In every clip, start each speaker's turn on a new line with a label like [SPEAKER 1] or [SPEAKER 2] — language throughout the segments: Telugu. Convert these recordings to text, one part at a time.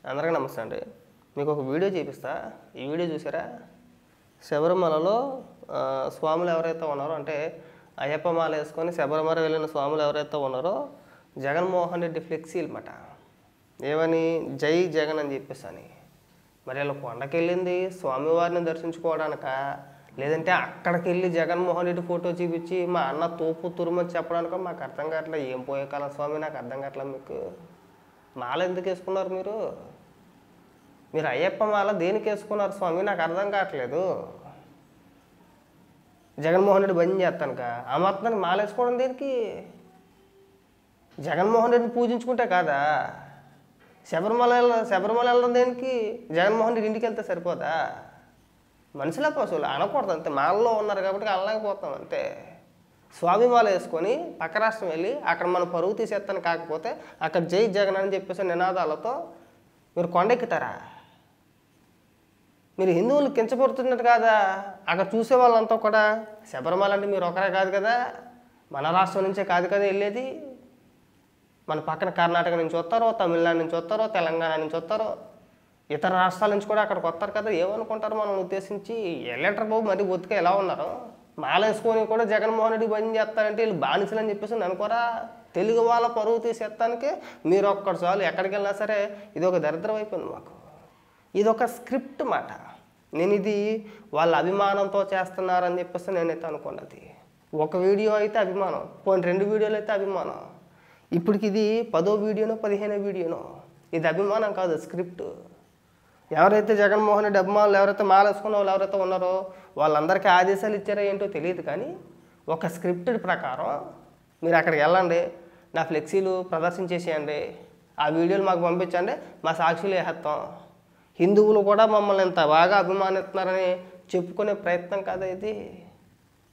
[SPEAKER 1] అందరికీ నమస్తే అండి. మీకు ఒక వీడియో చూపిస్తా. ఈ వీడియో చూసారా? శబరిమలలో స్వాములు ఎవరైతే ఉన్నారో, అంటే అయ్యప్ప మాల వేసుకొని శబరిమల వెళ్ళిన స్వాములు ఎవరైతే ఉన్నారో జగన్మోహన్ రెడ్డి ఫ్లెక్సీలు అన్నమాట. ఏమని? జై జగన్ అని చెప్పేసి అని. మరి ఇలా కొండకి వెళ్ళింది స్వామివారిని దర్శించుకోవడానిక, లేదంటే అక్కడికి వెళ్ళి జగన్మోహన్ రెడ్డి ఫోటో చూపించి మా అన్న తోపు తురుమని చెప్పడానికో మాకు అర్థం కావట్లేదు. ఏం పోయే కాలం స్వామి, నాకు అర్థం కావట్లేదు. మీకు మాల ఎందుకు వేసుకున్నారు? మీరు అయ్యప్ప మాల దేనికి వేసుకున్నారు స్వామి? నాకు అర్థం కావట్లేదు. జగన్మోహన్ రెడ్డి బంద్ చేస్తానుక ఆ మొత్తానికి మాల వేసుకోవడం దేనికి? జగన్మోహన్ రెడ్డిని పూజించుకుంటే కాదా? శబరిమల వెళ్ళడం దేనికి? జగన్మోహన్ రెడ్డి ఇంటికి వెళ్తే సరిపోదా? మనుషుల పశువులు అనకూడదు అంతే. మాలలో ఉన్నారు కాబట్టి అనలేకపోతాం అంతే. స్వామి మాల వేసుకొని పక్క రాష్ట్రం వెళ్ళి అక్కడ మనం పరువు తీసేస్తాను, కాకపోతే అక్కడ జై జగన్ అని చెప్పేసి నినాదాలతో మీరు కొండెక్కుతారా? మీరు హిందువులు కించపడుతున్నట్టు కాదా? అక్కడ చూసే వాళ్ళంతా కూడా శబరిమల అంటే మీరు ఒకరే కాదు కదా, మన రాష్ట్రం నుంచే కాదు కదా వెళ్ళేది. మన పక్కన కర్ణాటక నుంచి వస్తారో, తమిళనాడు నుంచి వస్తారో, తెలంగాణ నుంచి వస్తారో, ఇతర రాష్ట్రాల నుంచి కూడా అక్కడికి వస్తారు కదా. ఏమనుకుంటారు మనం ఉద్దేశించి? ఎల్లెటర్ బాబు మరి బొత్తుగా ఎలా ఉన్నారు? మాల వేసుకొని కూడా జగన్మోహన్ రెడ్డి బంద్ చేస్తారంటే వీళ్ళు బానిసలు అని చెప్పేసి అనుకోరా? తెలుగు వాళ్ళ పరువు తీసేస్తానికే మీరు ఒక్కడు చాలు. ఎక్కడికి వెళ్ళినా సరే ఇది ఒక దరిద్రం అయిపోయింది మాకు. ఇది ఒక స్క్రిప్ట్ మాట. నేను ఇది వాళ్ళ అభిమానంతో చేస్తున్నారని చెప్పేసి నేనైతే అనుకున్నది. ఒక వీడియో అయితే అభిమానం, పోనీ 2 వీడియోలు అయితే అభిమానం. ఇప్పటికి ఇది 10వ వీడియోనో 15వ వీడియోనో. ఇది అభిమానం కాదు, స్క్రిప్ట్. ఎవరైతే జగన్మోహన్ రెడ్డి అభిమానులు ఎవరైతే మాల వేసుకున్న వాళ్ళు ఎవరైతే ఉన్నారో వాళ్ళందరికీ ఆదేశాలు ఇచ్చారో ఏంటో తెలియదు, కానీ ఒక స్క్రిప్టెడ్ ప్రకారం మీరు అక్కడికి వెళ్ళండి, నా ఫ్లెక్సీలు ప్రదర్శించేసేయండి, ఆ వీడియోలు మాకు పంపించండి, మా సాక్షులు వేసేస్తాం, హిందువులు కూడా మమ్మల్ని ఇంత బాగా అభిమానిస్తున్నారని చెప్పుకునే ప్రయత్నం కాదా ఇది?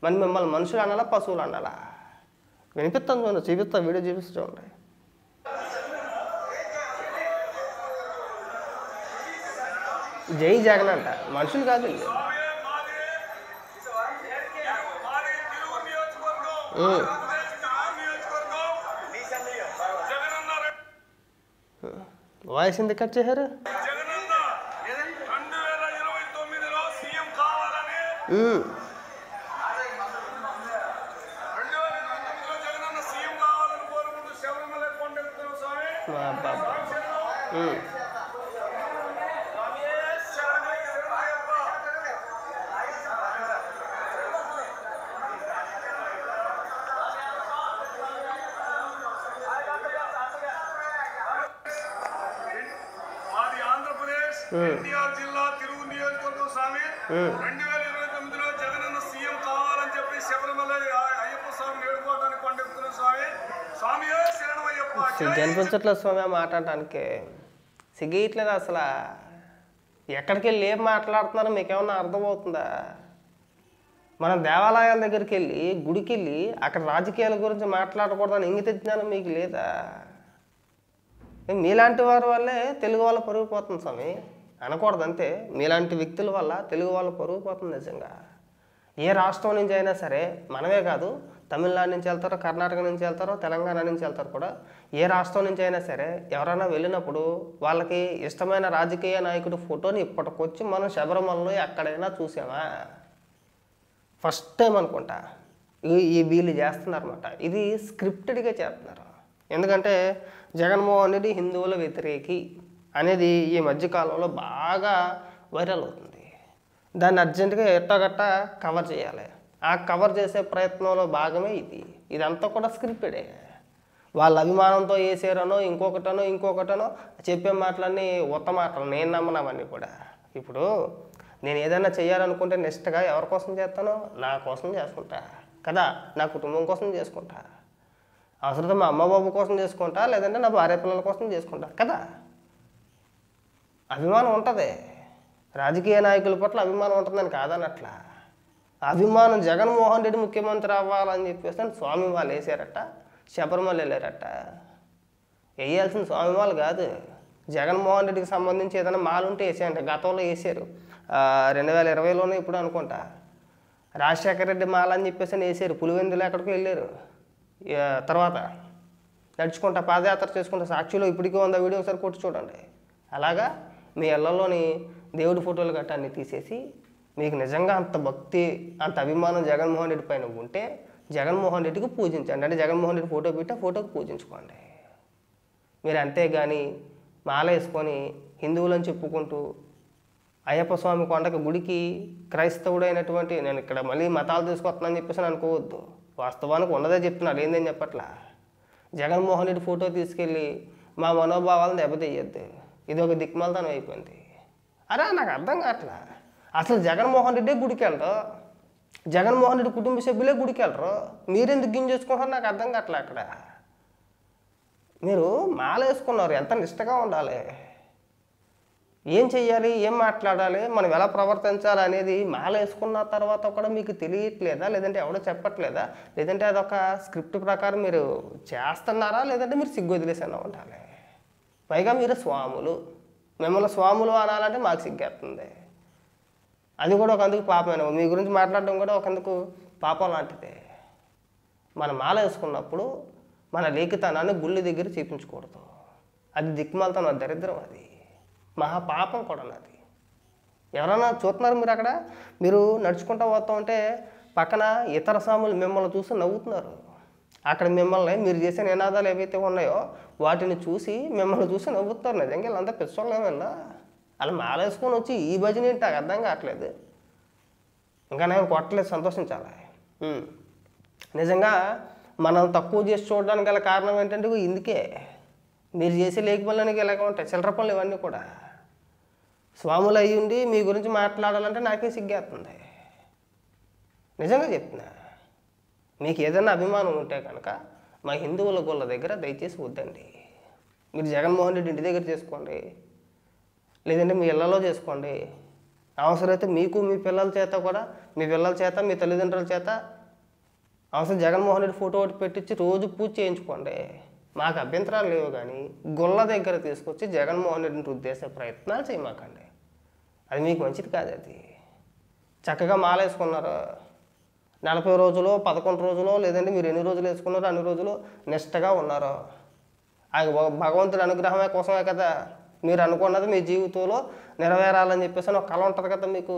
[SPEAKER 1] మరి మిమ్మల్ని మనుషులు అనాలా, పశువులు అనాలా? వినిపిస్తాను చూడండి, చూపిస్తా, వీడియో చూపిస్తుండే. జై జగన్ అంట, మనుషులు కాదు. వాయిస్ ఎందుకు కట్ చేశారు?
[SPEAKER 2] ఎన్టీఆర్ జిల్లా తిరుగు నియోజకవర్గం స్వామి 2029లో జగనన్న సీఎం కావాలని చెప్పి శబరిమల అయ్యప్ప స్వామిని వేడుకోవడానికి కొండెక్కుతున్న స్వామి శరణమయ్యప్ప.
[SPEAKER 1] సిగ్గు అనిపించట్లేదు స్వామి ఆ మాట్లాడటానికి. సిగ్గేయట్లేదు అసలు. ఎక్కడికి వెళ్ళి ఏం మాట్లాడుతున్నారో మీకేమన్నా అర్థమవుతుందా? మనం దేవాలయాల దగ్గరికి వెళ్ళి, గుడికి వెళ్ళి అక్కడ రాజకీయాల గురించి మాట్లాడకూడదని ఇంగిత జ్ఞానం మీకు లేదా? మీలాంటి వారి వల్లే తెలుగు వాళ్ళ పరుగు పోతుంది స్వామి. అనకూడదు అంతే. మీలాంటి వ్యక్తుల వల్ల తెలుగు వాళ్ళ పరుగు పోతుంది నిజంగా. ఏ రాష్ట్రం నుంచి అయినా సరే, మనమే కాదు, తమిళనాడు నుంచి వెళ్తారో, కర్ణాటక నుంచి వెళ్తారో, తెలంగాణ నుంచి వెళ్తారు కూడా. ఏ రాష్ట్రం నుంచి అయినా సరే ఎవరైనా వెళ్ళినప్పుడు వాళ్ళకి ఇష్టమైన రాజకీయ నాయకుడి ఫోటోని ఇప్పటికొచ్చి మనం శబరిమలలో ఎక్కడైనా చూసామా? ఫస్ట్ టైం అనుకుంటా ఈ వీళ్ళు చేస్తున్నారన్నమాట. ఇది స్క్రిప్టెడ్గా చేస్తున్నారు. ఎందుకంటే జగన్మోహన్ రెడ్డి హిందువుల వ్యతిరేకి అనేది ఈ మధ్యకాలంలో బాగా వైరల్ అవుతుంది. దాన్ని అర్జెంటుగా ఎట్టగట్టా కవర్ చేయాలి. ఆ కవర్ చేసే ప్రయత్నంలో భాగమే ఇది. ఇదంతా కూడా స్క్రిప్టెడే. వాళ్ళ అభిమానంతో వేసారనో ఇంకొకటనో చెప్పే మాటలన్నీ ఉత్త మాటలు. నేను నమ్మనవన్నీ కూడా. ఇప్పుడు నేను ఏదైనా చేయాలనుకుంటే నెక్స్ట్గా ఎవరి కోసం చేస్తానో నా కోసం చేసుకుంటా కదా, నా కుటుంబం కోసం చేసుకుంటా, అవసరం మా అమ్మ బాబు కోసం చేసుకుంటా, లేదంటే నా భార్య పిల్లల కోసం చేసుకుంటా కదా. అభిమానం ఉంటుంది, రాజకీయ నాయకుల పట్ల అభిమానం ఉంటుందని కాదనట్లా. అభిమానం జగన్మోహన్ రెడ్డి ముఖ్యమంత్రి అవ్వాలని చెప్పేసి స్వామి వాళ్ళు వేసారట, శబరిమల వెళ్ళారట. వేయాల్సిన స్వామి వాళ్ళు కాదు, జగన్మోహన్ రెడ్డికి సంబంధించి ఏదైనా మాలు ఉంటే వేసేయండి. గతంలో వేసారు 2020లోనే ఇప్పుడు అనుకుంటా. రాజశేఖర రెడ్డి మాల అని చెప్పేసి వేసారు. పులివెందులు ఎక్కడికి వెళ్ళారు. తర్వాత నడుచుకుంటా పాదయాత్ర చేసుకుంటా. సాక్షిలో ఇప్పటికీ 100 వీడియో ఒకసారి కొట్టి చూడండి. అలాగా మీ ఇళ్లలోని దేవుడి ఫోటోలు గట్రా అన్ని తీసేసి మీకు నిజంగా అంత భక్తి అంత అభిమానం జగన్మోహన్ రెడ్డి పైన ఉంటే జగన్మోహన్ రెడ్డికి పూజించండి. అంటే జగన్మోహన్ రెడ్డి ఫోటో పెట్టి ఆ ఫోటోకి పూజించుకోండి. మీరు అంతేగాని మాల వేసుకొని హిందువులని చెప్పుకుంటూ అయ్యప్ప స్వామి కొండకి గుడికి క్రైస్తవుడైనటువంటి నేను ఇక్కడ మళ్ళీ మతాలు తీసుకొస్తున్నానని చెప్పేసి అనుకోవద్దు. వాస్తవానికి ఉన్నదే చెప్తున్నాను, ఏందని చెప్పట్లా. జగన్మోహన్ రెడ్డి ఫోటో తీసుకెళ్ళి మా మనోభావాలను దెబ్బతీయద్దు. ఇది ఒక దిక్మాలతనం అయిపోయింది. అరే నాకు అర్థం కావట్లా. అసలు జగన్మోహన్ రెడ్డే గుడికి వెళ్ళరు, జగన్మోహన్ రెడ్డి కుటుంబ సభ్యులే గుడికి వెళ్ళరు, మీరెందుకు గింజేసుకుంటారు నాకు అర్థం కావట్లే. అక్కడ మీరు మాల వేసుకున్నారు, ఎంత నిష్టగా ఉండాలి, ఏం చెయ్యాలి, ఏం మాట్లాడాలి, మనం ఎలా ప్రవర్తించాలి అనేది మాల వేసుకున్న తర్వాత కూడా మీకు తెలియట్లేదా? లేదంటే ఎవడో చెప్పట్లేదా? లేదంటే అదొక స్క్రిప్ట్ ప్రకారం మీరు చేస్తున్నారా? లేదంటే మీరు సిగ్గు వదిలేసైనా ఉండాలి. పైగా మీరు స్వాములు, మిమ్మల్ని స్వాములు అనాలంటే మాకు సిగ్గేస్తుంది. అది కూడా ఒకందుకు పాపమైన మీ గురించి మాట్లాడడం కూడా ఒకందుకు పాపం లాంటిదే. మనం మాల వేసుకున్నప్పుడు మన లేఖితనాన్ని గుళ్ళు దగ్గర చూపించకూడదు. అది దిక్కుమాలతనం, అది దరిద్రం, అది మహాపాపం కూడా. అది ఎవరైనా చూస్తున్నారు మీరు అక్కడ, మీరు నడుచుకుంటూ పోతూ ఉంటే పక్కన ఇతర స్వాములు మిమ్మల్ని చూసి నవ్వుతున్నారు. అక్కడ మిమ్మల్ని మీరు చేసే నినాదాలు ఏవైతే ఉన్నాయో వాటిని చూసి మిమ్మల్ని చూసి నవ్వుతారు. నిజంగా వీళ్ళంతా పిచ్చోళ్ళు ఏమన్నా అలా మాల వేసుకొని వచ్చి ఈ భజన ఏంటి నాకు అర్థం కావట్లేదు. ఇంకా నేను కొట్టలేదు, సంతోషించాలి. నిజంగా మనం తక్కువ చేసి చూడడానికి గల కారణం ఏంటంటే ఇందుకే మీరు చేసే లేఖ పనులకి ఇలాగ ఉంటాయి, చిల్లర పనులు ఇవన్నీ కూడా. స్వాములు అయ్యి ఉండి మీ గురించి మాట్లాడాలంటే నాకే సిగ్గేస్తుంది. నిజంగా చెప్తున్నా. మీకు ఏదైనా అభిమానం ఉంటే కనుక మా హిందువుల గొల్ల దగ్గర దయచేసి వద్దండి. మీరు జగన్మోహన్ రెడ్డి ఇంటి దగ్గర చేసుకోండి, లేదంటే మీ ఇళ్లలో చేసుకోండి. అవసరమైతే మీకు మీ పిల్లల చేత కూడా, మీ పిల్లల చేత మీ తల్లిదండ్రుల చేత అవసరం జగన్మోహన్ రెడ్డి ఫోటో ఒకటి పెట్టించి రోజు పూజ చేయించుకోండి. మాకు అభ్యంతరాలు లేవు. కానీ గొల్ల దగ్గర తీసుకొచ్చి జగన్మోహన్ రెడ్డిని రుద్దేసే ప్రయత్నాలు చేయమాకండి. అది మీకు మంచిది కాదు. అది చక్కగా మాల వేసుకున్నారు, 40 రోజులు 11 రోజులు లేదంటే మీరు ఎన్ని రోజులు వేసుకున్నారో అన్ని రోజులు నిష్టగా ఉన్నారు. అది భగవంతుడి అనుగ్రహమే కోసమే కదా మీరు అనుకున్నది మీ జీవితంలో నెరవేరాలని చెప్పేసి ఒక కళ ఉంటుంది కదా మీకు.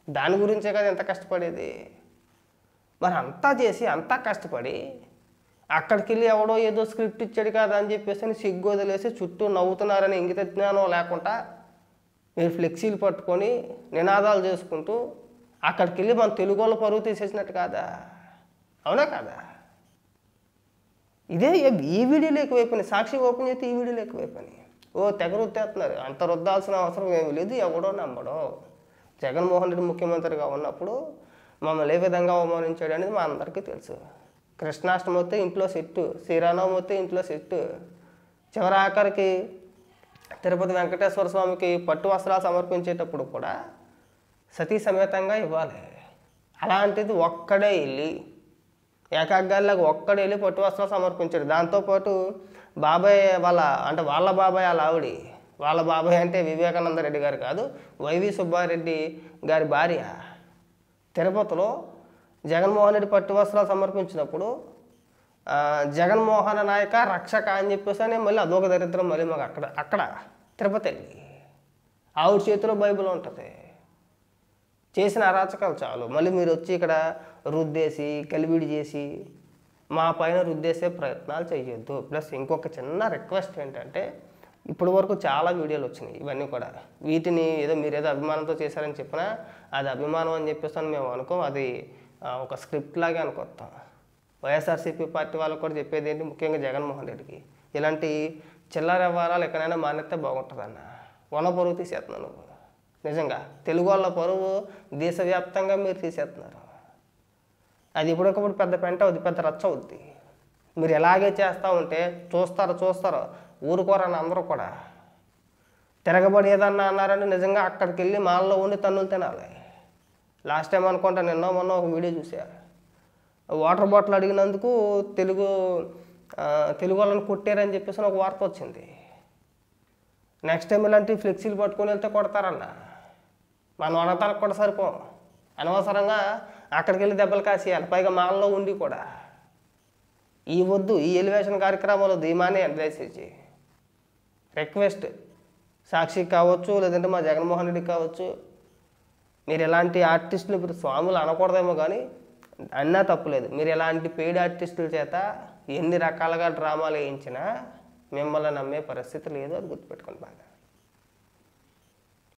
[SPEAKER 1] దాని గురించే కదా ఎంత కష్టపడేది. మరి అంతా చేసి అంతా కష్టపడి అక్కడికి వెళ్ళి ఎవడో ఏదో స్క్రిప్ట్ ఇచ్చాడు కదా అని చెప్పేసి సిగ్గు వదిలేసి చుట్టూ నవ్వుతున్నారని ఇంగిత జ్ఞానం లేకుండా మీరు ఫ్లెక్సీలు పట్టుకొని నినాదాలు చేసుకుంటూ అక్కడికి వెళ్ళి మన తెలుగు వాళ్ళ పరువు తీసేసినట్టు కాదా? అవునా కాదా? ఇదే ఈ వీడియోలు ఎక్కువైపోయినాయి. సాక్షి ఓపెన్ చేస్తే ఈ వీడియోలు ఎక్కువైపోయినాయి. తెగ రుద్దేస్తున్నారు. అంత రుద్దాల్సిన అవసరం ఏమి లేదు. ఎవడో నమ్మడో. జగన్మోహన్ రెడ్డి ముఖ్యమంత్రిగా ఉన్నప్పుడు మమ్మల్ని ఏ విధంగా అవమానించాడు అనేది మా అందరికీ తెలుసు. కృష్ణాష్టమి వస్తే ఇంట్లో సెట్టు, శ్రీరామనవమి వస్తే ఇంట్లో సెట్టు, చివరి ఆఖరికి తిరుపతి వెంకటేశ్వర స్వామికి పట్టు వస్త్రాలు సమర్పించేటప్పుడు కూడా సతీ సమేతంగా ఇవ్వాలి. అలాంటిది ఒక్కడే వెళ్ళి ఏకాగ్గాల్లాగా ఒక్కడే వెళ్ళి పట్టు వస్త్రాలు సమర్పించాడు. దాంతోపాటు బాబాయ్ వాళ్ళ బాబాయ్ వాళ్ళ ఆవిడి, వాళ్ళ బాబాయ్ అంటే వివేకానంద రెడ్డి గారు కాదు, వైవి సుబ్బారెడ్డి గారి భార్య తిరుపతిలో జగన్మోహన్ రెడ్డి పట్టు వస్త్రాలు సమర్పించినప్పుడు జగన్మోహన నాయక రక్షక అని చెప్పేసి మళ్ళీ అదొక దరిద్రం. మళ్ళీ మాకు అక్కడ తిరుపతి వెళ్ళి ఆవిడ చేతిలో బైబిల్ ఉంటుంది. చేసిన అరాచకాలు చాలు. మళ్ళీ మీరు వచ్చి ఇక్కడ రుద్దేసి కలివిడి చేసి మా పైన రుద్దేసే ప్రయత్నాలు చేయొద్దు. ప్లస్ ఇంకొక చిన్న రిక్వెస్ట్ ఏంటంటే, ఇప్పటి వరకు చాలా వీడియోలు వచ్చినాయి. ఇవన్నీ కూడా వీటిని మీరు ఏదో అభిమానంతో చేశారని చెప్పినా అది అభిమానం అని చెప్పేసి మేము అనుకోం. అది ఒక స్క్రిప్ట్ లాగే అనుకొస్తాం. వైఎస్ఆర్సీపీ పార్టీ వాళ్ళకు కూడా చెప్పేది ఏంటి, ముఖ్యంగా జగన్మోహన్ రెడ్డికి ఇలాంటి చిల్లర వ్యవహారాలు ఎక్కడైనా మానేస్తే బాగుంటుందన్న. వన పరువు తీసేస్తున్నాను నువ్వు. నిజంగా తెలుగు వాళ్ళ పరువు దేశవ్యాప్తంగా మీరు తీసేస్తున్నారు. అది ఇప్పటికప్పుడు పెద్ద పెంట అవుద్ది, పెద్ద రచ్చ అవుద్ది. మీరు ఎలాగే చేస్తూ ఉంటే చూస్తారు ఊరుకోరని అందరూ కూడా. తిరగబడి ఏదన్నా అన్నారంటే నిజంగా అక్కడికి వెళ్ళి మాల్లో ఉండి తన్నులు తినాలి. లాస్ట్ టైం అనుకుంటా మొన్న ఒక వీడియో చూసా. వాటర్ బాటిల్ అడిగినందుకు తెలుగు వాళ్ళని కొట్టారని చెప్పేసి ఒక వార్త వచ్చింది. నెక్స్ట్ టైం ఇలాంటి ఫ్లెక్సీలు పట్టుకొని వెళ్తే కొడతారన్న. మనం అడగటానికి కూడా సరిపోం. అనవసరంగా అక్కడికి వెళ్ళి దెబ్బలు కాసేయాలి, పైగా మాల్లో ఉండి కూడా. ఈ వద్దు, ఈ ఎలివేషన్ కార్యక్రమాలు ధీమానే దయచేసి రిక్వెస్ట్. సాక్షికి కావచ్చు, లేదంటే మా జగన్మోహన్ రెడ్డికి కావచ్చు, మీరు ఎలాంటి ఆర్టిస్టులు ఇప్పుడు స్వాములు అనకూడదేమో కానీ అన్నా తప్పులేదు. మీరు ఎలాంటి పెయిడ్ ఆర్టిస్టుల చేత ఎన్ని రకాలుగా డ్రామాలు వేయించినా మిమ్మల్ని నమ్మే పరిస్థితి లేదు. అది గుర్తుపెట్టుకోండి బాగా.